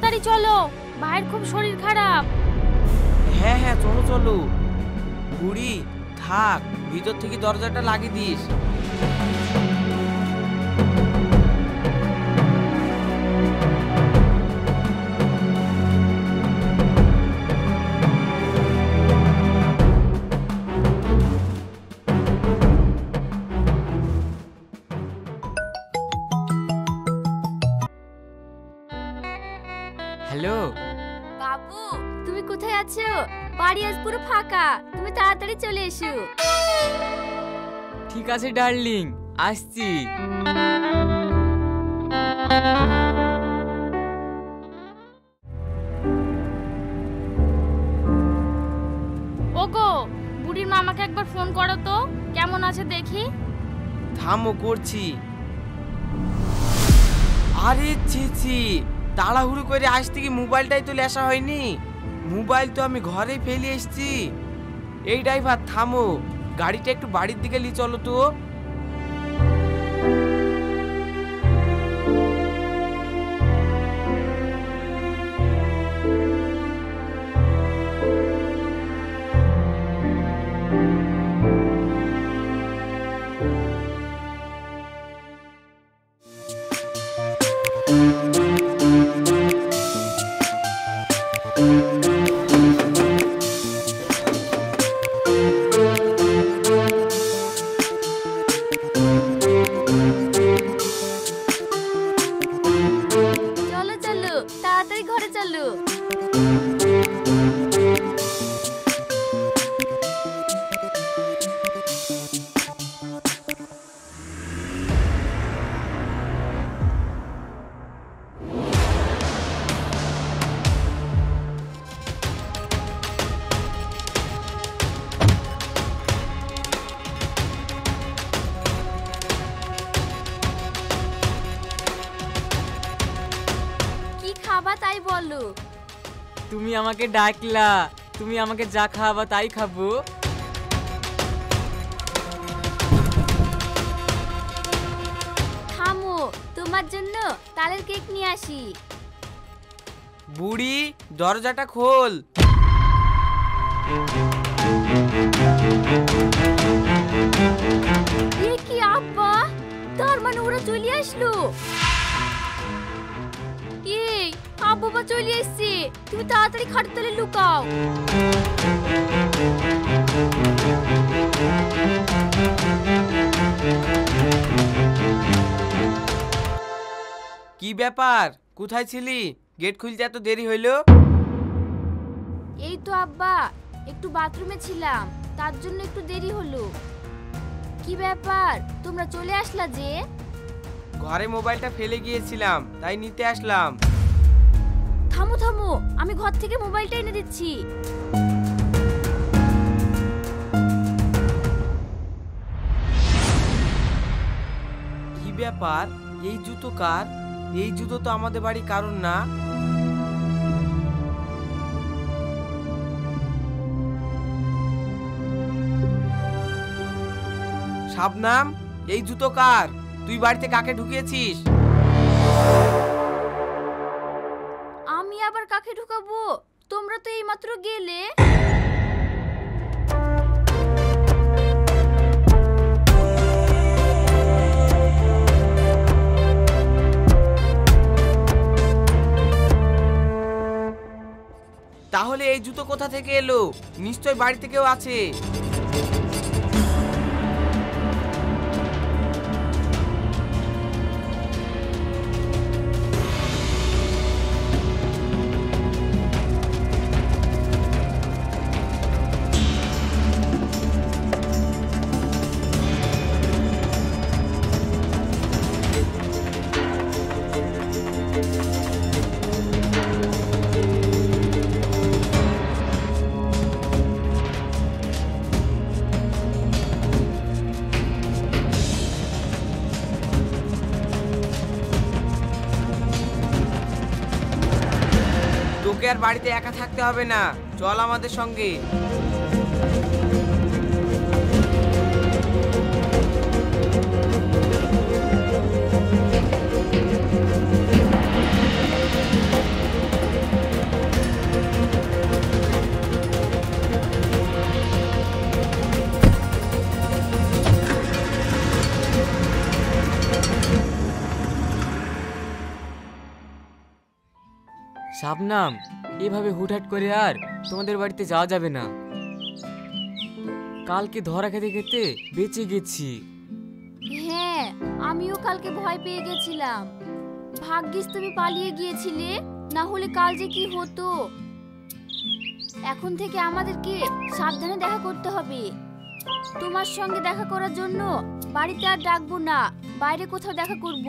তাড়াতাড়ি চলো, ভাইয়ের খুব শরীর খারাপ। হ্যাঁ হ্যাঁ চলো চলো। বুড়ি থাক, ভিতর থেকে দরজাটা লাগিয়ে দিস। হ্যালো বাবু, তুমি কোথায় আছো? বাড়ি আজ পুরো ফাঁকা, তুমি তাড়াতাড়ি চলে এসো। ঠিক আছে ডার্লিং, আসছি। ওগো, বুড়ির মামাকে একবার ফোন করো তো, কেমন আছে দেখি। থামো, করছি। আরে ছি, তাড়াহুড়ো করে আসতে কি মোবাইলটাই তো লেসা হয়নি। মোবাইল তো আমি ঘরে ফেলে এসেছি। এই ড্রাইভার থামো, গাড়িটা একটু বাড়ির দিকে নিয়ে চলো তো। চলো চলো, তাড়াতাড়ি ঘরে চলো। কি খাবা তাই বলো। তুমি আমাকে ডাকলা, তুমি আমাকে যা খাওয়াবা তাই খাবো। থামো, তোমার জন্য তালের কেক নিয়ে আসি। বুড়ি দরজাটা খোল। এ কি আব্বা, তার মানে ওরা চলে আসলো। এই আব্বা চলে এসছে, তুমি তাড়াতাড়ি খাটের তলে লুকাও। কি ব্যাপার, কোথায় ছিলি? গেট খুলতে এত দেরি হইলো? এই তো আব্বা, একটু বাথরুমে ছিলাম, তার জন্য একটু দেরি হলো। কি ব্যাপার, তোমরা চলে আসলা যে? ঘরে মোবাইলটা ফেলে গিয়েছিলাম, তাই নিতে আসলাম। থামো থামো, আমি ঘর থেকে মোবাইলটা এনে দিচ্ছি। কি ব্যাপার, এই জুতো কার? এই জুতো তো আমাদের বাড়ি কারণ না। শাবনাম, এই জুতো কার? তুই বাড়িতে কাকে ঢুকিয়েছিস? আমি আবার কাকে ঢুকাবো? তোমরা তো এইমাত্র গেলে। তাহলে এই জুতো কোথা থেকে এলো? নিশ্চয় বাড়িতে কেউ আছে। তোকে আর বাড়িতে একা থাকতে হবে না, চল আমাদের সঙ্গে। শাবনাম, এভাবে হুটহাট করে আর তোমাদের বাড়িতে যাওয়া যাবে না। কালকে ধরা খেতে খেতে বেঁচে গেছি। হ্যাঁ, আমিও কালকে ভয় পেয়ে গেছিলাম। ভাগ্যিস তুমি পালিয়ে গিয়েছিলে, না হলে কাল যে কি হতো। এখন থেকে আমাদেরকে সাবধানে দেখা করতে হবে। তোমার সঙ্গে দেখা করার জন্য বাড়িতে আর ডাকবো না, বাইরে কোথাও দেখা করব।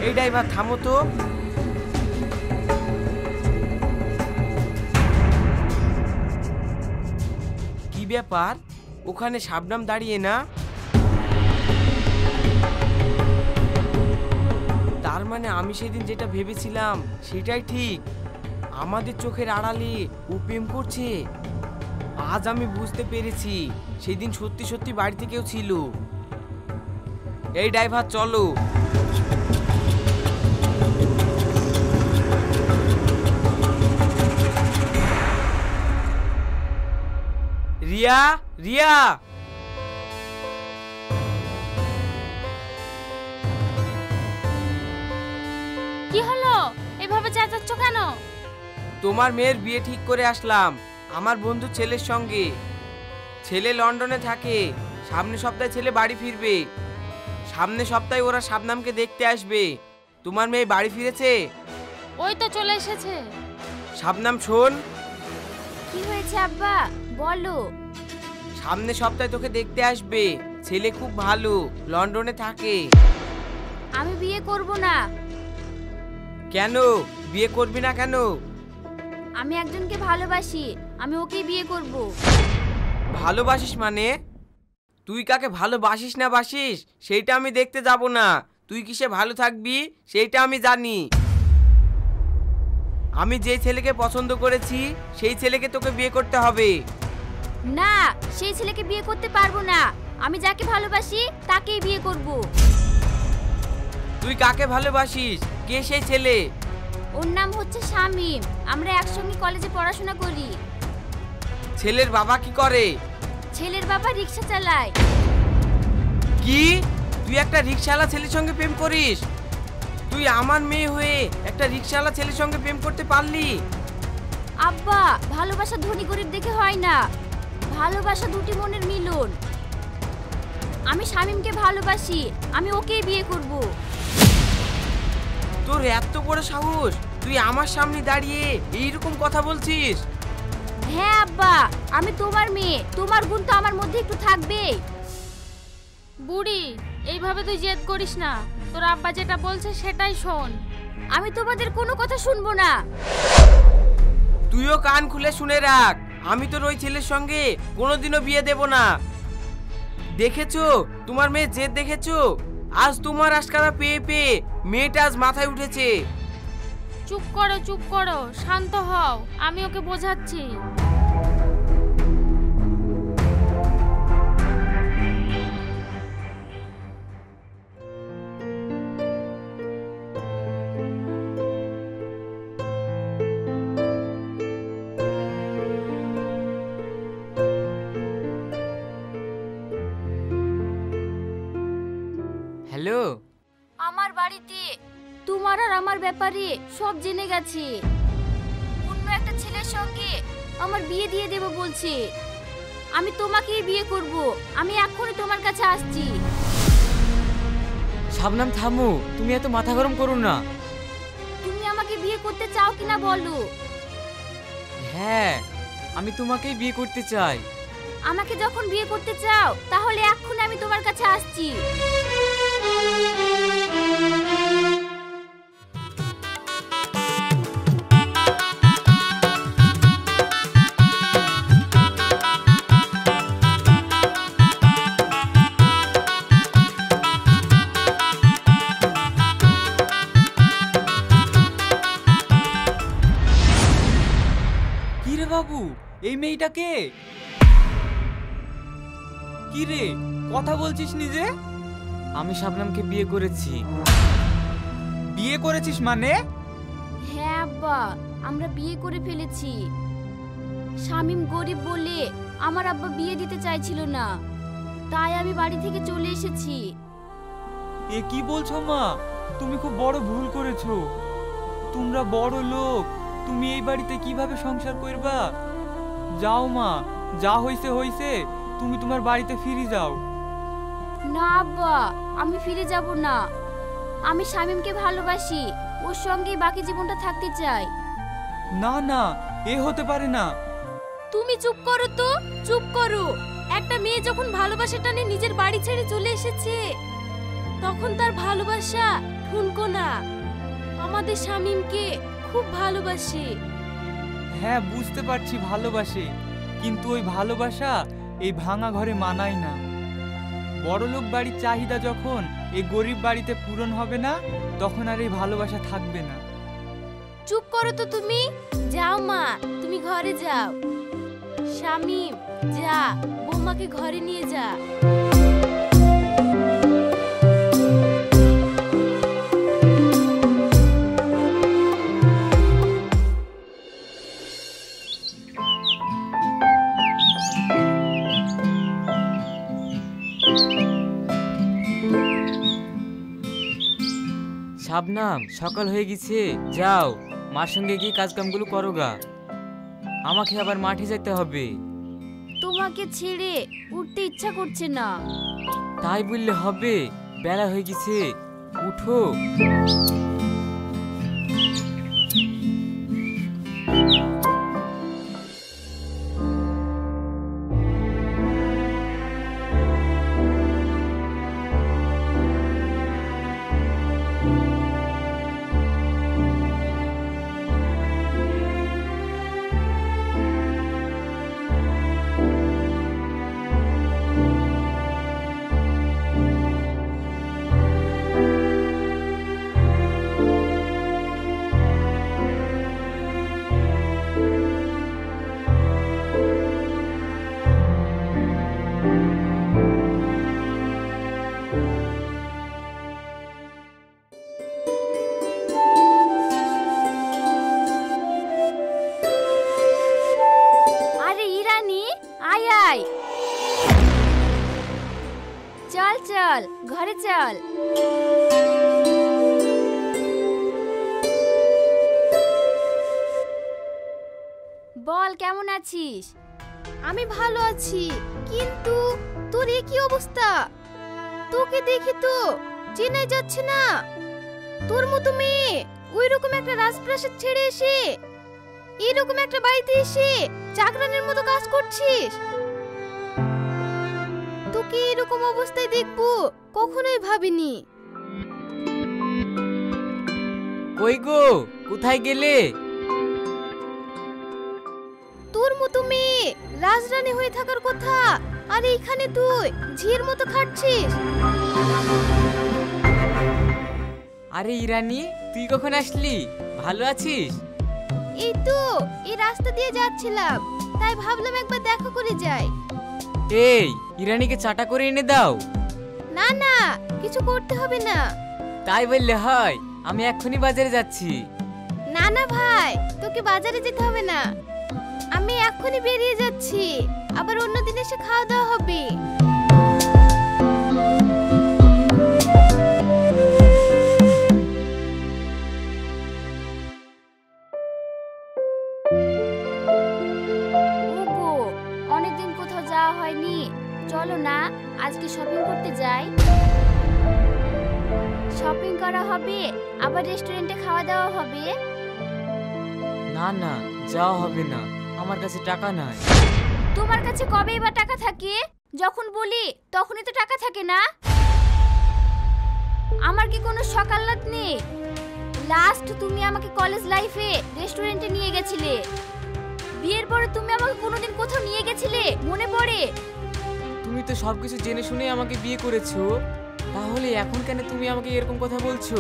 এই ড্রাইভার থামো তো। কি ব্যাপার, ওখানে শাবনাম দাঁড়িয়ে না? তার মানে আমি সেদিন যেটা ভেবেছিলাম সেটাই ঠিক। আমাদের চোখের আড়ালে ও প্রেম করছে। আজ আমি বুঝতে পেরেছি সেদিন সত্যি সত্যি বাড়িতে কেউ ছিল। এই ড্রাইভার চলো। রিয়া, রিয়া, কি হলো? এভাবে চেঁচাচ্ছ কেন? তোমার মেয়ের বিয়ে ঠিক করে আসলাম আমার বন্ধু ছেলের সঙ্গে। ছেলে লন্ডনে থাকে, সামনের সপ্তাহে ছেলে বাড়ি ফিরবে। সামনের সপ্তাহে ওরা শাবনামকে দেখতে আসবে। তোমার মেয়ে বাড়ি ফিরেছে? ওই তো চলে এসেছে। শাবনাম শোন। কি হয়েছে আব্বা, বলো। সামনের সপ্তাহে তোকে দেখতে আসবে। ছেলে খুব ভালো, লন্ডনে থাকে। আমি বিয়ে করব না। কেন বিয়ে করবি না কেন? আমি একজনকে ভালোবাসি, আমি ওকেই বিয়ে করব। ভালোবাসিস মানে? তুই কাকে ভালোবাসিস না বাসিস সেইটা আমি দেখতে যাব না। তুই কিসে ভালো থাকবি সেইটা আমি জানি। আমি যে ছেলেকে পছন্দ করেছি সেই ছেলেকে তোকে বিয়ে করতে হবে। না, সেই ছেলেকে বিয়ে করতে পারবো না। আমি যাকে ভালোবাসি তাকেই বিয়ে করব। তুই কাকে ভালোবাসিস? কে সেই ছেলে? ওর নাম হচ্ছে শামীম। আমরা একসঙ্গে কলেজে পড়াশোনা করি। ছেলের বাবা কি করে? ছেলের বাবা রিক্সা চালায়। কি? তুই একটা রিক্সাওয়ালা ছেলের সঙ্গে প্রেম করিস? তুই আমার মেয়ে হয়ে একটা রিক্সাওয়ালা ছেলের সঙ্গে প্রেম করতে পারলি? আব্বা, ভালোবাসা ধনী গরিব দেখে হয় না, ভালোবাসা দুটি মনের মিলন। আমি শামীমকে ভালোবাসি, আমি ওকেই বিয়ে করব। তোর এত বড় সাহস, তুই আমার সামনে দাঁড়িয়ে এইরকম কথা বলছিস? হ্যাঁ আব্বা, আমি তোমার মেয়ে, তোমার গুণ তো আমার মধ্যে একটু থাকবে। বুড়ি, এইভাবে তুই জেদ করিস না। তোর আব্বা যেটা বলছে সেটাই শোন। আমি তোমাদের কোনো কথা শুনবো না। তুইও কান খুলে শুনে রাখ, আমি তোর ওই ছেলের সঙ্গে কোনোদিনও বিয়ে দেব না। দেখেছো তোমার মেয়ে জেদ, দেখেছো? আজ তোমার আশকারা পেয়ে পেয়ে মেয়েটা আজ মাথায় উঠেছে। চুপ করো, চুপ করো, শান্ত হও, আমি ওকে বোঝাচ্ছি। হ্যালো। আমার বাড়িতে তোমার আর আমার ব্যাপারে সব জেনে গেছে। অন্য একটা ছেলের সঙ্গে আমার বিয়ে দিয়ে দেব বলছে। আমি তোমাকেই বিয়ে করব। আমি এখনই তোমার কাছে আসছি। শাবনাম থামো, তুমি এত মাথা গরম করো না। তুমি আমাকে বিয়ে করতে চাও কিনা বলো। হ্যাঁ, আমি তোমাকেই বিয়ে করতে চাই। আমাকে যখন বিয়ে করতে চাও তাহলে এক্ষুনি আমি তোমার কাছে আসছি। কি রে বাবু, এই মেয়েটাকে? কি রে, কথা বলছিস নিজে? আমি শাবনামকে বিয়ে করেছি। বিয়ে করেছিস মানে? হ্যাঁ আব্বা, আমরা বিয়ে করে ফেলেছি। শামীম গরিব বলে আমার আব্বা বিয়ে দিতে চাইছিল না। তাই আমি বাড়ি থেকে চলে এসেছি। এ কি বলছো মা? তুমি খুব বড় ভুল করেছো। তোমরা বড় লোক, তুমি এই বাড়িতে কিভাবে সংসার করবা? যাও মা, যা হইছে হইছে, তুমি তোমার বাড়িতে ফিরে যাও। না আব্বা, আমি ফিরে যাব না। আমি শামীমকে ভালোবাসি, ওর সঙ্গেই বাকি জীবনটা থাকতে চাই। না না, এ হতে পারে না। তুমি চুপ করো তো, চুপ করো। একটা মেয়ে যখন ভালোবাসা টানে নিজের বাড়ি ছেড়ে চলে এসেছে, তখন তার ভালোবাসা ঠুনকো না। আমাদের শামীমকে খুব ভালোবাসে। হ্যাঁ বুঝতে পারছি ভালোবাসে, কিন্তু ওই ভালোবাসা এই ভাঙা ঘরে মানায় না। বড়লোক বাড়ির চাহিদা যখন এই গরিব বাড়িতে পূরণ হবে না, তখন আর এই ভালোবাসা থাকবে না। চুপ করো তো তুমি। যাও মা, তুমি ঘরে যাও। শামীম, যা, বৌমাকে ঘরে নিয়ে যা। শাবনাম, সকাল হয়ে গেছে, যাও মার সঙ্গে গিয়ে কাজকামগুলো করো গা। আমাকে আবার মাঠে যেতে হবে। তোমাকে ছেড়ে উঠতে ইচ্ছা করছে না। তাই বললে হবে? বেলা হয়ে গেছে, উঠো। আরে ইরানি, আয় আয়, চল চল ঘরে চল। বল কেমন আছিস? আমি ভালো আছি, কিন্তু তোর এ কি অবস্থা? তোকে দেখি তো চেনাই যাচ্ছে না। তোর মতো মেয়ে ওই রকম একটা রাজপ্রাসাদ ছেড়ে এসে এরকম একটা বাড়িতে এসে চাকরানের মতো কাজ করছিস। তোকে এরকম অবস্থায় দেখবো কখনোই ভাবিনি। কই গো, কোথায় গেলে? তোর মতো মেয়ে রাজরানী হয়ে থাকার কথা, আর এইখানে তুই ঝির মতো খাটছিস। আরে ইরানি, তুই কখন আসলি? ভালো আছিস? এই তো এই রাস্তা দিয়ে যাচ্ছিলাম, তাই ভাবলাম একবার দেখা করে যাই। এই, ইরানিকে চাটা করে এনে দাও। না না, কিছু করতে হবে না। তাই বললে হয়? আমি এক্ষুনি বাজারে যাচ্ছি। না না ভাই, তোকে বাজারে যেতে হবে না, আমি এক্ষুনি বেরিয়ে যাচ্ছি। আবার অন্যদিন এসে খাওয়া দাওয়া হবে। ওগো, অনেকদিন কোথাও যাওয়া হয়নি, চলো না আজকে শপিং করতে যাই। শপিং করা হবে, আবার রেস্টুরেন্টে খাওয়া দাওয়া হবে। না না, যাওয়া হবে না, আমার কাছে টাকা নাই। তোমার কাছে কবেই বা টাকা থাকে? যখন বলি তখনই তো টাকা থাকে না। আমার কি কোনো সকালাত নেই? লাস্ট তুমি আমাকে কলেজ লাইফে রেস্টুরেন্টে নিয়ে গেছিলে। বিয়ের পরে তুমি আমাকে কোনোদিন কোথাও নিয়ে গেছিলে মনে পড়ে? তুমি তো সবকিছু জেনে শুনে আমাকে বিয়ে করেছো, তাহলে এখন কেন তুমি আমাকে এরকম কথা বলছো?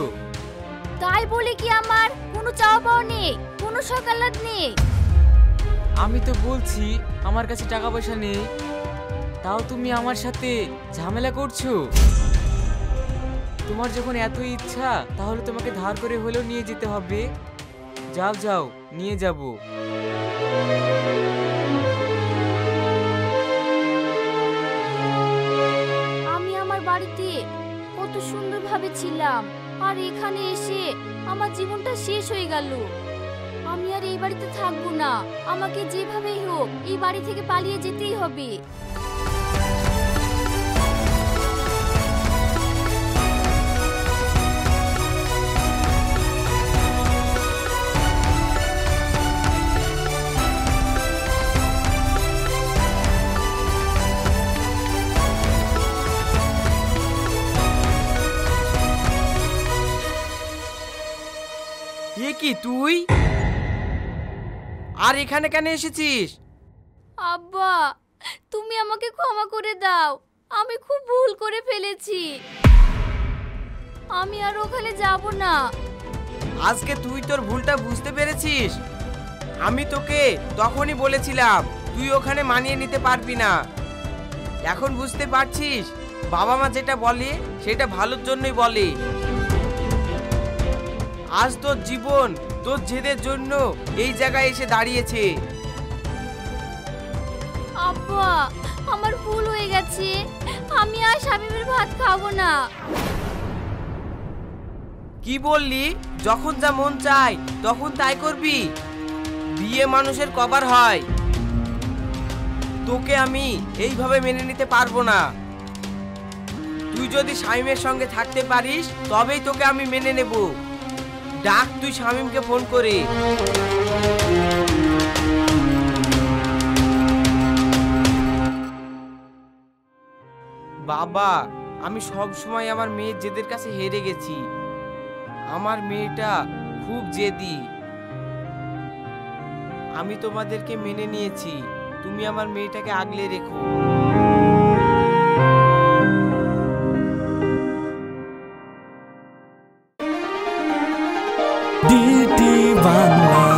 তাই বলে কি আমার কোনো চাওয়া পাওয়া নেই, কোনো সকালাত নেই? আমি তো বলছি আমার কাছে টাকা পয়সা নেই, তাও তুমি আমার সাথে ঝামেলা করছো। তোমার যখন এত ইচ্ছা, তাহলে তোমাকে ধার করে হলেও নিয়ে যেতে হবে। যাও যাও, নিয়ে যাবো। ছিলাম, আর এখানে এসে আমার জীবনটা শেষ হয়ে গেল। আমি আর এই বাড়িতে থাকবো না। আমাকে যেভাবেই হোক এই বাড়ি থেকে পালিয়ে যেতেই হবে। এ কি তুই? আর এখানে কেন এসেছিস? আব্বা, তুমি আমাকে ক্ষমা করে দাও। আমি খুব ভুল করে ফেলেছি। আমি আর ওখানে যাব না। আজকে তুই তোর ভুলটা বুঝতে পেরেছিস? আমি তোকে তখনই বলেছিলাম তুই ওখানে মানিয়ে নিতে পারবি না। এখন বুঝতে পারছিস বাবা মা যেটা বলে সেটা ভালোর জন্যই বলে। আজ তোর জীবন তোর জেদের জন্য এই জায়গায় এসে দাঁড়িয়েছে। আব্বা, আমার ভুল হয়ে গেছে। আমি আর শামিমের ভাত খাবো না। কি বললি? যখন যা মন চায় তখন তাই করবি? বিয়ে মানুষের কবার হয়। তোকে আমি এইভাবে মেনে নিতে পারবো না। তুই যদি শামিমের সঙ্গে থাকতে পারিস তবেই তোকে আমি মেনে নেব। ডাক তুই শামিমকে ফোন করে। বাবা, আমি সব সময় আমার মেয়ের জেদের কাছে হেরে গেছি। আমার মেয়েটা খুব জেদি। আমি তোমাদেরকে মেনে নিয়েছি, তুমি আমার মেয়েটাকে আগলে রেখো। DT Bangla।